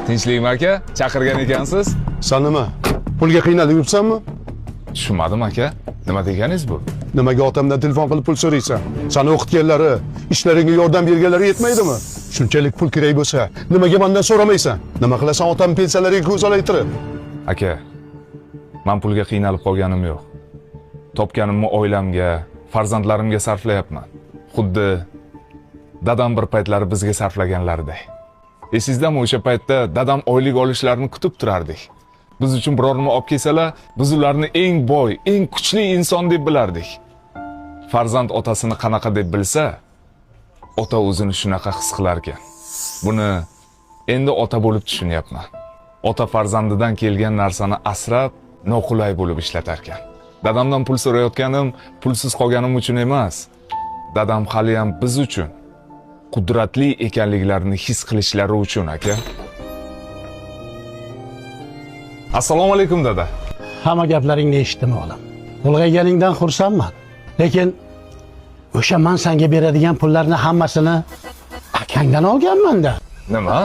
Tinchlikmi aka? Chaqirgan ekansiz? Sen nima? Pulga qiynalib yuribsanmi? Tushunmadim aka. Nima deganingiz bu? Nimaga otamdan telefon qilib pul so'raysan? Seni o'qitganlari, ishlaringga yordam berganlari yetmaydimi? Shunchalik pul kerak bo'lsa, nimaga mendan so'ramaysan? Nima qilasan otam pensiyalariga ko'z olaytirib? Aka, men pulga qiynalib qolganim yo'q. Topganimni oilamga, farzandlarimga sarflayapman. Xuddi dadam bir paytlari bizga sarflaganlaridek. Esizdami o'sha paytda dadam oylik olishlarini kutib turardik. Biz uchun biror nima olib kelsalar, biz ularni eng boy, eng kuchli inson deb bilardik. Farzand otasini qanaqa deb bilsa, ota o'zini shunaqa his qilar ekan. Buni endi ota bo'lib tushunyapman. Ota farzandidan kelgan narsani asrab, noqulay bo'lib ishlatar ekan. Dadamdan pul so'rayotganim pulsiz qolganim uchun emas. Dadam hali ham biz uchun qudratli ekanliklarini his qilishlari uchun aka. Assalomu alaykum dada. Hamma gaplaringni eshitdim o'g'lim. Ulg'ayganingdan xursandman. Lekin o'sha men senga beradigan pullarni hammasini akangdan olganman-da. Nima?